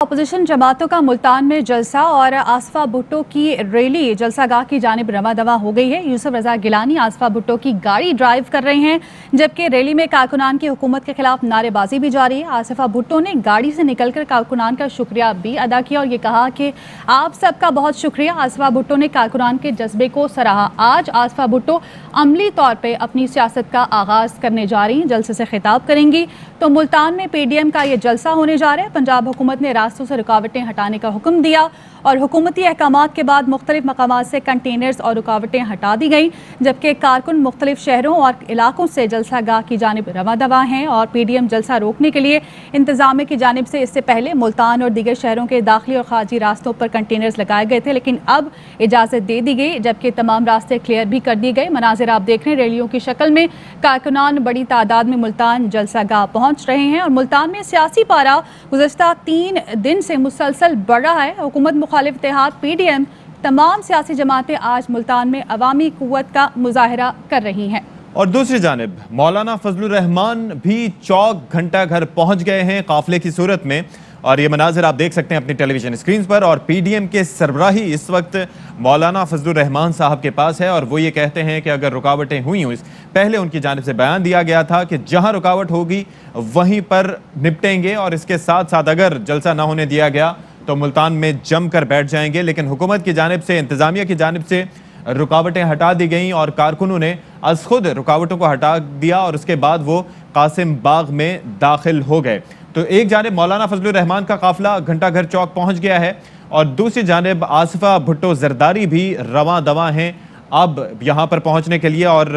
Opposition जमातों का मुल्तान में जलसा और आसफा भुट्टो की रैली जलसागाह की जानिब रवा दवा हो गई है। यूसुफ रजा गिलानी आसफा भुट्टो की गाड़ी ड्राइव कर रहे हैं, जबकि रैली में कारकुनान की हुकूमत के खिलाफ नारेबाजी भी जारी है। आसफा भुट्टो ने गाड़ी से निकलकर कारकुनान का शुक्रिया भी अदा किया और ये कहा कि आप सबका बहुत शुक्रिया। आसफा भुट्टो ने कारकुनान के जज्बे को सराहा। आज आसफा भुट्टो अमली तौर पर अपनी सियासत का आगाज करने जा रही हैं, जलसे से खिताब करेंगी। तो मुल्तान में PDM का ये जलसा होने जा रहा है। पंजाब हुकूमत ने रास्तों से रुकावटें हटाने का हुक्म दिया और हुकूमती अहकामात के बाद मुख्तलिफ मकामात से कंटेनर्स और रुकावटें हटा दी गई, जबकि कारकुन मुख्तलिफ शहरों और इलाकों से जलसागाह की जानिब रवा दवा हैं। और PDM जलसा रोकने के लिए इंतजामिया की जानिब से इससे पहले मुल्तान और दीगर शहरों के दाखिली और खारजी रास्तों पर कंटेनर्स लगाए गए थे, लेकिन अब इजाज़त दे दी गई, जबकि तमाम रास्ते क्लियर भी कर दिए गए। मनाजिर आप देख रहे हैं, रैलियों की शक्ल में कारकुनान बड़ी तादाद में मुल्तान जलसागाह पहुँच रहे हैं। और मुल्तान में सियासी पारा गुज़श्ता 3 दिन से मुसलसल बढ़ रहा है। हुकूमत मुखालिफ इत्तेहाद PDM तमाम सियासी जमातें आज मुल्तान में अवामी कुव्वत का मुजाहरा कर रही हैं। और दूसरी जानिब मौलाना फजलुर रहमान भी चौक घंटा घर पहुंच गए हैं काफिले की सूरत में। और ये मनाजिर आप देख सकते हैं अपनी टेलीविजन स्क्रीन पर। और PDM के सरबराही इस वक्त मौलाना फजलुर रहमान साहब के पास है और वो ये कहते हैं कि अगर रुकावटें हुई हुई, पहले उनकी जानिब से बयान दिया गया था कि जहां रुकावट होगी वहीं पर निपटेंगे और इसके साथ साथ अगर जलसा ना होने दिया गया तो मुल्तान में जम कर बैठ जाएंगे। लेकिन हुकूमत की जानिब से, इंतजामिया की जानिब से रुकावटें हटा दी गई और कारकुनों ने अज खुद रुकावटों को हटा दिया और उसके बाद वो कासिम बाग में दाखिल हो गए। तो एक जानिब मौलाना फजलुर रहमान का काफिला घंटा घर चौक पहुंच गया है और दूसरी जानिब आसफा भुट्टो जरदारी भी रवां दवा हैं अब यहाँ पर पहुंचने के लिए। और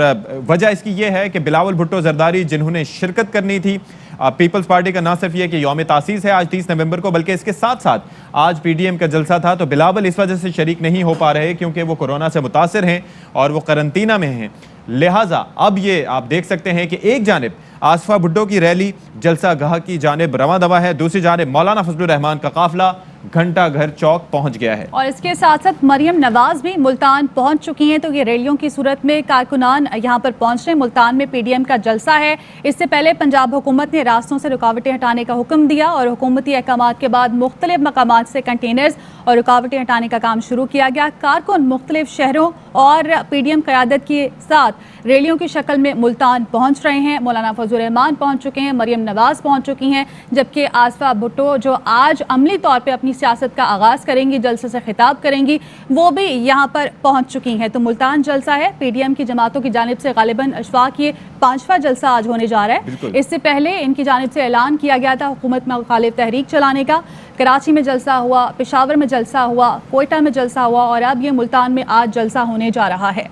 वजह इसकी ये है कि बिलावल भुट्टो जरदारी जिन्होंने शिरकत करनी थी पीपल्स पार्टी का, ना सिर्फ ये कि यौम तासीस है आज 30 नवंबर को, बल्कि इसके साथ साथ आज PDM का जलसा था, तो बिलावल इस वजह से शरीक नहीं हो पा रहे क्योंकि वो कोरोना से मुतासिर हैं और वो करंतना में हैं। लिहाजा अब ये आप देख सकते हैं कि एक जानिब आसफा भुट्टो की रैली जलसागाह की जानिब रवां दवा है, दूसरी जानिब मौलाना फजलुर रहमान का काफिला घंटा घर चौक पहुंच गया है। और इसके साथ साथ मरियम नवाज भी मुल्तान पहुंच चुकी हैं। तो ये रैलियों की सूरत में कारकुनान यहां पर पहुंच रहे हैं। मुल्तान में PDM का जलसा है। इससे पहले पंजाब हुकूमत ने रास्तों से रुकावटें हटाने का हुक्म दिया और हुकूमती अहकामात के बाद मुख्तलिफ मकामात से कंटेनर्स और रुकावटें हटाने का काम शुरू किया गया। कारकुन मुख्तलिफ शहरों और PDM क़यादत के साथ रैलियों की शक्ल में मुल्तान पहुंच रहे हैं। मौलाना फजलुर रहमान पहुंच चुके हैं, मरियम नवाज पहुंच चुकी हैं, जबकि आसफा भुट्टो जो आज अमली तौर पर अपनी सियासत का आगाज करेंगी, जलसे से खिताब करेंगी, वो भी यहाँ पर पहुंच चुकी हैं। तो मुल्तान जलसा है। PDM की जमातों की जानिब से गालिबन अशफाक ये 5वां जलसा आज होने जा रहा है। इससे पहले इनकी जानिब से ऐलान किया गया था हुकूमत मुखालिफ तहरीक चलाने का। कराची में जलसा हुआ, पेशावर में जलसा हुआ, कोयटा में जलसा हुआ और अब ये मुल्तान में आज जलसा होने जा रहा है।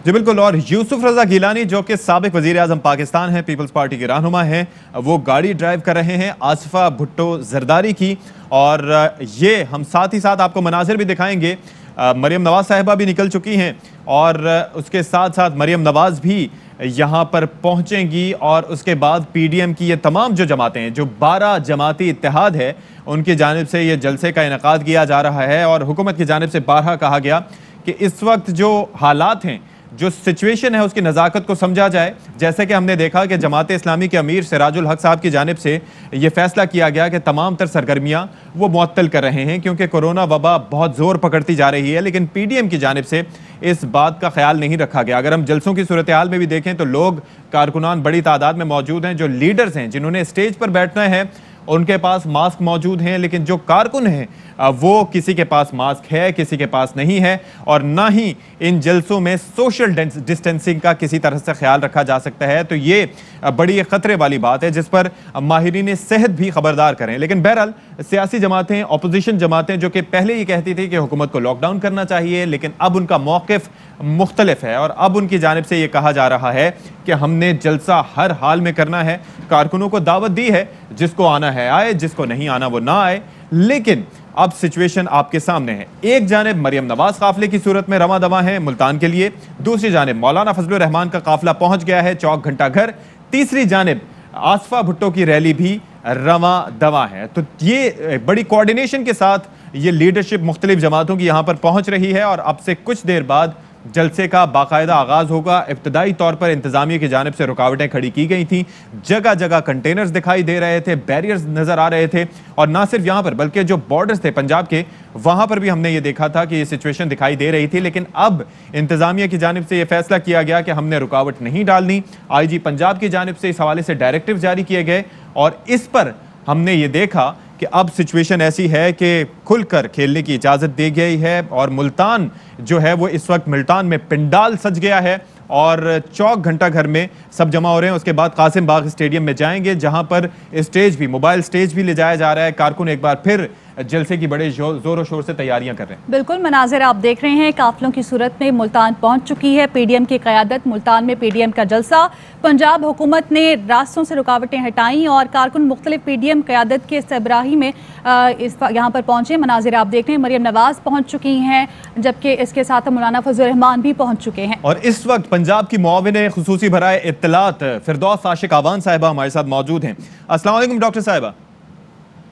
जी बिल्कुल। और यूसुफ रजा गिलानी जो कि साबिक वजीर आजम पाकिस्तान है, पीपल्स पार्टी के रहनुमा हैं, वो गाड़ी ड्राइव कर रहे हैं आसफा भुट्टो जरदारी की। और ये हम साथ ही साथ आपको मनाजिर भी दिखाएंगे। मरियम नवाज साहिबा भी निकल चुकी हैं और उसके साथ साथ मरियम नवाज भी यहाँ पर पहुँचेंगी। और उसके बाद PDM की ये तमाम जो जमातें हैं, जो 12 जमाती इत्तेहाद है, उनकी जानिब से ये जलसे का इनेकाद किया जा रहा है। और हुकूमत की जानिब से बारहा कहा गया कि इस वक्त जो हालात हैं, जो सिचुएशन है, उसकी नज़ाकत को समझा जाए। जैसे कि हमने देखा कि जमात इस्लामी के अमीर सिराजुल हक साहब की जानिब से ये फैसला किया गया कि तमाम तर सरगर्मियाँ वो मुअत्तल कर रहे हैं क्योंकि कोरोना वबा बहुत ज़ोर पकड़ती जा रही है। लेकिन PDM की जानिब से इस बात का ख्याल नहीं रखा गया। अगर हम जलसों की सूरत हाल में भी देखें तो लोग, कारकुनान बड़ी तादाद में मौजूद हैं, जो लीडर्स हैं जिन्होंने स्टेज पर बैठना है उनके पास मास्क मौजूद हैं, लेकिन जो कारकुन हैं वो किसी के पास मास्क है, किसी के पास नहीं है। और ना ही इन जलसों में सोशल डिस्टेंसिंग का किसी तरह से ख्याल रखा जा सकता है। तो ये बड़ी ख़तरे वाली बात है जिस पर माहिरीन सेहत भी खबरदार करें। लेकिन बहरहाल सियासी जमातें, अपोजिशन जमातें जो कि पहले ये कहती थी कि हुकूमत को लॉकडाउन करना चाहिए, लेकिन अब उनका मौक़िफ़ मुख्तलिफ है और अब उनकी जानिब से ये कहा जा रहा है कि हमने जलसा हर हाल में करना है। कारकुनों को दावत दी है, जिसको आना है आए, जिसको नहीं आना वो ना आए। लेकिन अब सिचुएशन आपके सामने है। एक जानिब मरियम नवाज काफिले की सूरत में रवां दवा है मुल्तान के लिए, दूसरी जानिब मौलाना फजलुर रहमान का काफिला पहुंच गया है चौक घंटा घर, तीसरी जानिब आसफा भुट्टो की रैली भी रवां दवा है। तो ये बड़ी कोऑर्डिनेशन के साथ ये लीडरशिप मुख्तलिफ जमातों की यहाँ पर पहुंच रही है और अब से कुछ देर बाद जलसे का बाकायदा आगाज होगा। इब्तदाई तौर पर इंतजामिया की जानिब से रुकावटें खड़ी की गई थी, जगह जगह कंटेनर्स दिखाई दे रहे थे, बैरियर्स नजर आ रहे थे, और ना सिर्फ यहाँ पर बल्कि जो बॉर्डर्स थे पंजाब के, वहां पर भी हमने ये देखा था कि ये सिचुएशन दिखाई दे रही थी। लेकिन अब इंतजामिया की जानिब से यह फैसला किया गया कि हमने रुकावट नहीं डालनी। IG पंजाब की जानिब से इस हवाले से डायरेक्टिव जारी किए गए और इस पर हमने ये देखा कि अब सिचुएशन ऐसी है कि खुलकर खेलने की इजाजत दी गई है। और मुल्तान जो है वो इस वक्त मुल्तान में पिंडाल सज गया है और चौक घंटा घर में सब जमा हो रहे हैं। उसके बाद कासिम बाग स्टेडियम में जाएंगे, जहां पर स्टेज भी, मोबाइल स्टेज भी ले जाया जा रहा है। कारकुन एक बार फिर जलसे की बड़े जोरों शोर से तैयारियां कर रहे हैं। बिल्कुल मनाजिर आप देख रहे हैं, काफिलों की सूरत में मुल्तान पहुंच चुकी है। PDM की क़यादत, मुल्तान में PDM का जलसा। पंजाब हुकूमत ने रास्तों से रुकावटें हटाई और कारकुन मुख्तलिफ PDM क़यादत के सरबराही में यहाँ पर पहुंचे। मनाजिर आप देख रहे हैं, मरियम नवाज पहुंच चुकी हैं, जबकि इसके साथ मौलाना फजल रहमान भी पहुंच चुके हैं। और इस वक्त पंजाब की मुआविन खुसूसी बराए इत्तलात फिरदौस आशिक आवान साहिबा हमारे साथ मौजूद हैं। अस्सलाम वालेकुम डॉक्टर साहिबा।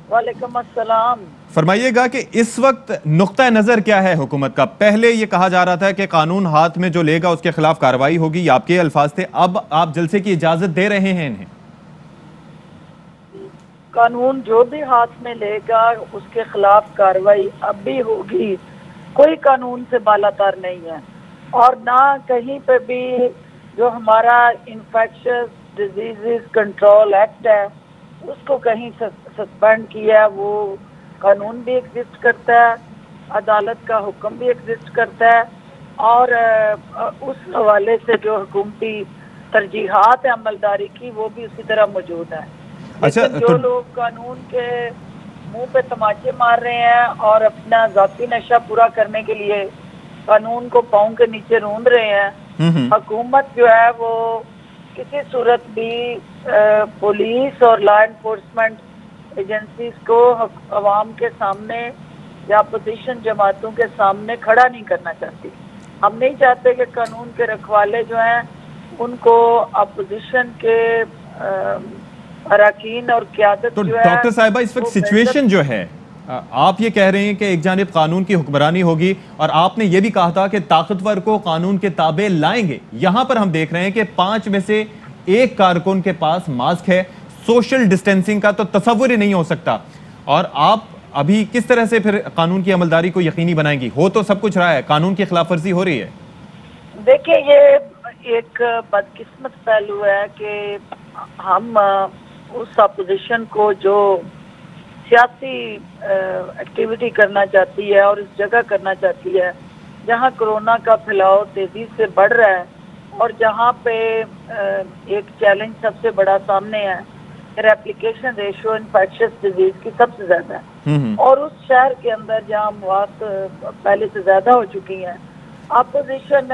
वालेकुम अस्सलाम। फरमाइएगा कि इस वक्त नुक्ता नजर क्या है हुकूमत का? पहले ये कहा जा रहा था कि कानून हाथ में जो लेगा उसके खिलाफ कार्रवाई होगी, ये आपके अल्फाज थे। अब आप जलसे की इजाजत दे रहे हैं इन्हें? कानून जो भी हाथ में लेगा उसके खिलाफ कार्रवाई अब भी होगी। कोई कानून से बालातर नहीं है और ना कहीं पे भी जो हमारा इन्फेक्शस डिजीजेस कंट्रोल एक्ट है उसको कहीं सस्पेंड किया। वो कानून भी एग्जिस्ट करता है, अदालत का हुक्म भी एग्जिस्ट करता है और उस हवाले से जो हुकूमती तरजीहात है अमलदारी की वो भी उसी तरह मौजूद है। अच्छा, जो लोग कानून के मुंह पे तमाचे मार रहे हैं और अपना जाती नशा पूरा करने के लिए कानून को पाँव के नीचे रूंध रहे हैं, हुकूमत जो है वो किसी सूरत भी पुलिस और लॉ एनफोर्समेंट एजेंसीज को अवाम के सामने या अपोजिशन जमातों के सामने खड़ा नहीं करना चाहती। हम नहीं चाहते कि कानून के रखवाले जो हैं उनको अपोजिशन के अरकान और क़यादत तो जो है। डॉक्टर साहिबा, इस वक्त सिचुएशन जो है, आप ये कह रहे हैं कि एक जानिब कानून की हुक्मरानी होगी और आपने ये भी कहा था कि ताकतवर को कानून के ताबे लाएंगे। यहां पर हम देख रहे हैं कि 5 में से 1 कारकुन के पास मास्क है। सोशल डिस्टेंसिंग का तो तस्वुर ही नहीं हो सकता, और आप अभी किस तरह से फिर कानून की अमलदारी को यकीनी बनाएंगी? हो तो सब कुछ रहा है, कानून की खिलाफ वर्जी हो रही है। देखिए, ये एक बदकिस्मत पहलू है कि हम उस अपोजिशन को जो सियासी एक्टिविटी करना चाहती है और इस जगह करना चाहती है जहां कोरोना का फैलाव तेजी से बढ़ रहा है और जहां पे एक चैलेंज सबसे बड़ा सामने है, रेप्लिकेशन रेशियो इन्फेक्शियस डिजीज की सबसे ज्यादा है और उस शहर के अंदर जहां मौत पहले से ज्यादा हो चुकी है, अपोजिशन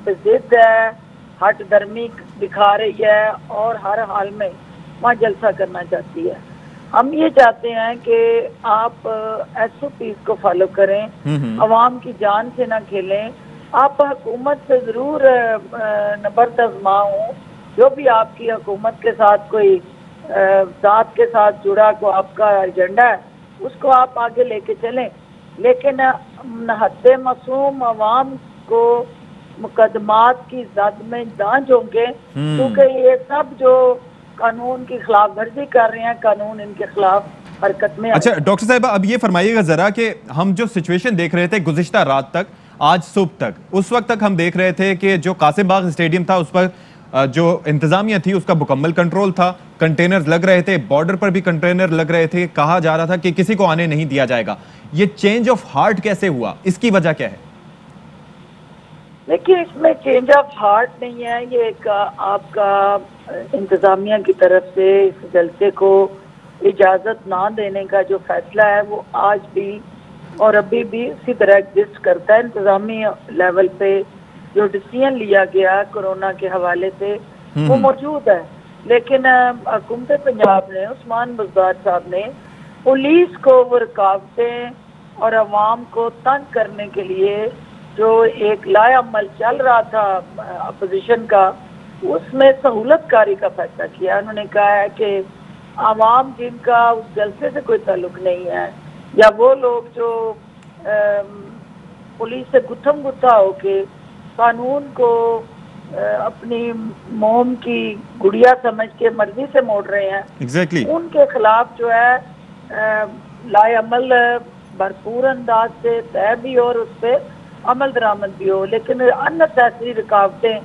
जिद है, हट दर्मी दिखा रही है और हर हाल में वहाँ जलसा करना चाहती है। हम ये चाहते हैं कि आप SOPs को फॉलो करें, अवाम की जान से ना खेलें। आप हुकूमत से जरूर नबर्द आजमाओ, जो भी आपकी हुकूमत के साथ कोई जात के साथ जुड़ा को आपका एजेंडा है उसको आप आगे लेके चलें, लेकिन हत्ते मासूम अवाम को मुकदमात की जद में ना झोंके, क्योंकि ये सब जो कानून की खिलाफ वर्जी कर रहे हैं, कानून इनके खिलाफ हरकत में। अच्छा डॉक्टर साहिबा, अब ये फरमाइएगा जरा कि हम जो सिचुएशन देख रहे थे गुज़िश्ता रात तक, आज सुबह तक, उस वक्त तक हम देख रहे थे कि जो कासिम बाग स्टेडियम था उस पर जो इंतजामिया थी उसका मुकम्मल कंट्रोल था, कंटेनर लग रहे थे, बॉर्डर पर भी कंटेनर लग रहे थे, कहा जा रहा था कि किसी को आने नहीं दिया जाएगा। ये चेंज ऑफ हार्ट कैसे हुआ, इसकी वजह क्या है? देखिए, इसमें चेंज ऑफ हार्ट नहीं है, ये एक आपका इंतजामिया की तरफ से इस जलसे को इजाजत ना देने का जो फैसला है वो आज भी और अभी भी उसी तरह एग्जिस्ट करता है। इंतजामिया लेवल पे जो डिसीजन लिया गया कोरोना के हवाले से वो मौजूद है, लेकिन हुकूमत पंजाब ने, उस्मान बुज़दार साहब ने पुलिस को वो रुकावटें और अवाम को तंग करने के लिए जो एक लायामल चल रहा था अपोजिशन का, उसमें सहूलतकारी का फैसला किया। उन्होंने कहा है कि आवाम जिनका उस जलसे से कोई ताल्लुक नहीं है या वो लोग जो पुलिस से गुत्थम गुत्था होके कानून को अपनी मोम की गुड़िया समझ के मर्जी से मोड़ रहे हैं, एग्जैक्टली उनके खिलाफ जो है लाएअमल भरपूर अंदाज से तय भी हो और उस पर अमल दरामद भी हो। लेकिन अननेसेसरी रुकावटें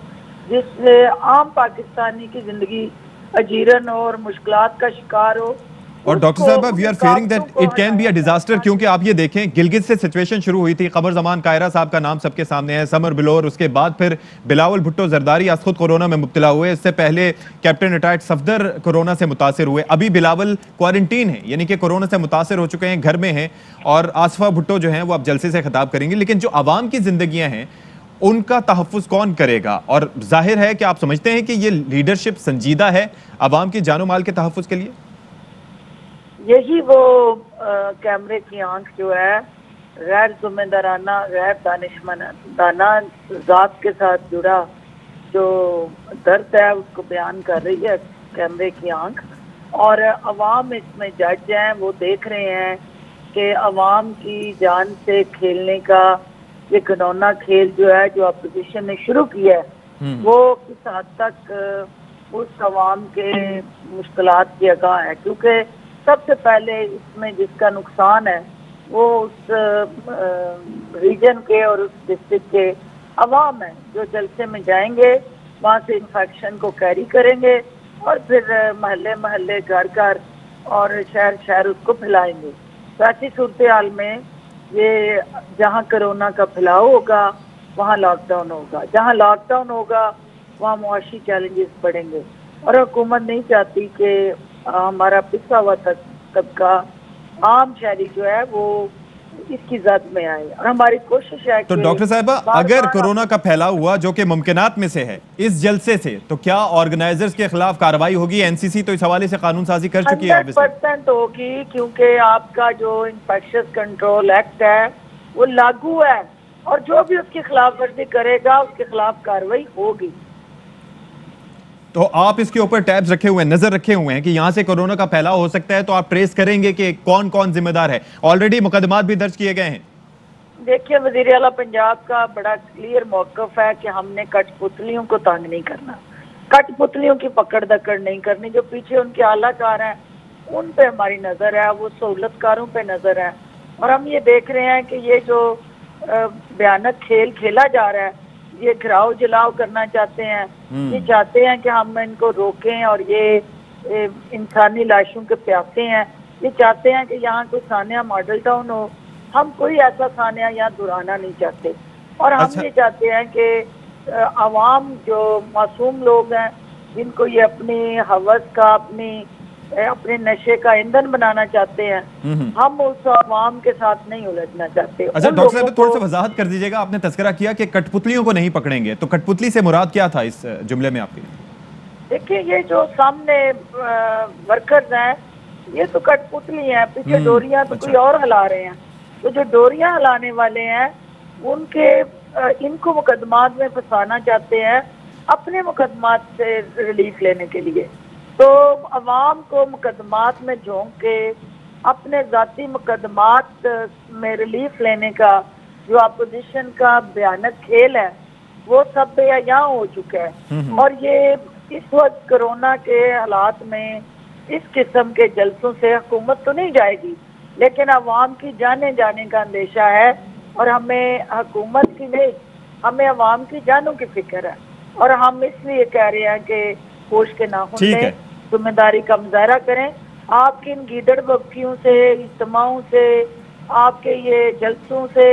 जिससे आम पाकिस्तानी की जिंदगी अजीरन और मुश्किलात का शिकार हो। और डॉक्टर साहब we are fearing that it can be a disaster, क्योंकि आप ये देखें गिलगित से सिचुएशन शुरू हुई थी। कमर जमान कायरा साहब का नाम सबके सामने है, समर बिलोर, उसके बाद फिर बिलावल भुट्टो जरदारी आज खुद कोरोना में मुब्तला हुए। इससे पहले कैप्टन रिटायर्ड सफदर कोरोना से मुतासिर हुए। अभी बिलावल क्वारंटीन है, यानी कि कोरोना से मुतासिर हो चुके हैं, घर में हैं। और आसफा भुट्टो जो हैं वो अब जलसे से खिताब करेंगे। लेकिन जो आवाम की जिंदगियां हैं उनका तहफ़्फ़ुज़ कौन करेगा? और जाहिर है कि आप समझते हैं कि ये लीडरशिप संजीदा है आवाम की जानो माल के तहफ़्फ़ुज़ के लिए। यही वो कैमरे की आंख जो है गैर जिम्मेदाराना, गैर दानिशमंदाना जात के साथ जुड़ा जो दर्द है उसको बयान कर रही है कैमरे की आंख। और अवाम इसमें जज हैं, वो देख रहे हैं कि अवाम की जान से खेलने का ये घिनौना खेल जो है जो अपोजिशन ने शुरू किया है वो किस हद तक उस अवाम के मुश्किलात की आगाह है। क्योंकि सबसे पहले इसमें जिसका नुकसान है वो उस रीजन के और उस डिस्ट्रिक्ट के अवाम है जो जलसे में जाएंगे, वहाँ से इन्फेक्शन को कैरी करेंगे और फिर महल्ले महल्ले, घर घर और शहर शहर उसको फैलाएंगे। तो ऐसी सूरत हाल में ये जहाँ कोरोना का फैलाव होगा वहाँ लॉकडाउन होगा, जहाँ लॉकडाउन होगा वहाँ मुआशी चैलेंजेस बढ़ेंगे। और हुकूमत नहीं चाहती कि हमारा पिछड़ा हुआ तबका आम शहरी जो है वो इसकी जद में आए। और हमारी कोशिश है तो डॉक्टर साहिबा अगर कोरोना का फैलाव हुआ जो कि मुमकिनात में से है इस जलसे से, तो क्या ऑर्गेनाइजर्स के खिलाफ कार्रवाई होगी? एनसीसी तो इस हवाले से कानून साजी कर चुकी है। 100% होगी, क्योंकि आपका जो इन्फेक्शियस कंट्रोल एक्ट है वो लागू है और जो भी उसकी खिलाफ वर्जी करेगा उसके खिलाफ कार्रवाई होगी। तो आप इसके ऊपर टैब्स रखे हुए हैं, नजर रखे हुए हैं कि यहां से कोरोना का फैलाव हो सकता है, तो आप ट्रेस करेंगे कि कौन कौन जिम्मेदार है? ऑलरेडी मुकदमात भी दर्ज किए गए हैं। देखिए, वज़ीर आला पंजाब का बड़ा क्लियर मौक़िफ़ है कि हमने कठपुतलियों को तंग नहीं करना, कठपुतलियों की पकड़ दकड़ नहीं करनी। जो पीछे उनके आलाकार हैं उन पे हमारी नज़र है, वो सहूलतकारों पे नज़र है। और हम ये देख रहे हैं कि ये जो भयानक खेल खेला जा रहा है, ये घिराव जलाव करना चाहते हैं, ये चाहते हैं कि हम इनको रोकें और ये इंसानी लाशों के प्यासे हैं। ये चाहते हैं कि यहाँ कोई सानिया मॉडल टाउन हो। हम कोई ऐसा सानिया यहाँ दोहराना नहीं चाहते। और हम ये चाहते हैं कि आवाम जो मासूम लोग हैं जिनको ये अपनी हवस का अपने नशे का ईंधन बनाना चाहते हैं, हम उस आवाम के साथ नहीं उलझना चाहते। अच्छा डॉक्टर साहब थोड़ा सा वजाहत कर दीजिएगा, आपने तस्करा किया कि कठपुतलियों को नहीं पकड़ेंगे, तो कठपुतली से मुराद क्या था इस जुमले में आपके? देखिए, ये जो सामने वर्कर्स हैं ये तो कठपुतली हैं, पीछे डोरियां तो कोई और हिला रहे हैं। तो जो डोरियां हिलाने वाले हैं इनको मुकदमात में फंसाना चाहते हैं अपने मुकदमात से रिलीफ लेने के लिए। तो अवाम को मुकदमात में झोंक के अपने जाती मुकदमात में रिलीफ लेने का जो अपोजिशन का भयानक खेल है वो सब बेहया हो चुका है। और ये इस वक्त कोरोना के हालात में इस किस्म के जलसों से हुकूमत तो नहीं जाएगी, लेकिन अवाम की जाने का अंदेशा है। और हमें हुकूमत की नहीं, हमें अवाम की जानों की फिक्र है। और हम इसलिए कह रहे हैं कि होश के नाखून में जिम्मेदारी का मुजाहरा करें। आपकी इन गीदड़ बक्कियों से, इज्तिमाओं से, आपके ये जलसों से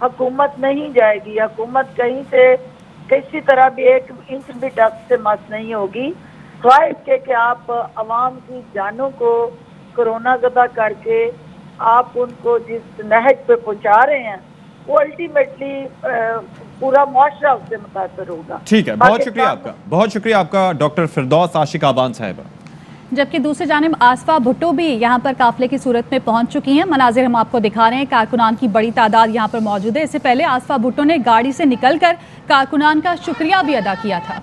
हुकूमत नहीं जाएगी। हुकूमत कहीं से किसी तरह भी 1 इंच भी डक से मस नहीं होगी, सिवाय इसके कि आप अवाम की जानों को कोरोना ज़दा करके आप उनको जिस नहज पे पहुंचा रहे हैं वो अल्टीमेटली पूरा मुआशरा उससे मुतासर होगा। ठीक है, बहुत शुक्रिया आपका, बहुत शुक्रिया आपका डॉक्टर फिरदौस आशिक आबान साहिबा। जबकि दूसरी जानिब आसफा भुट्टो भी यहाँ पर काफिले की सूरत में पहुंच चुकी हैं। मनाजिर हम आपको दिखा रहे हैं, कारकुनान की बड़ी तादाद यहाँ पर मौजूद है। इससे पहले आसफा भुट्टो ने गाड़ी से निकलकर कारकुनान का शुक्रिया भी अदा किया था।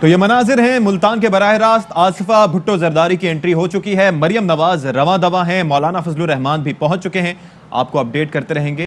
तो ये मनाजिर हैं मुल्तान के बराह रास्त आसिफा भुट्टो जरदारी की एंट्री हो चुकी है। मरियम नवाज रवां दवा हैं, मौलाना फजलुर रहमान भी पहुंच चुके हैं। आपको अपडेट करते रहेंगे।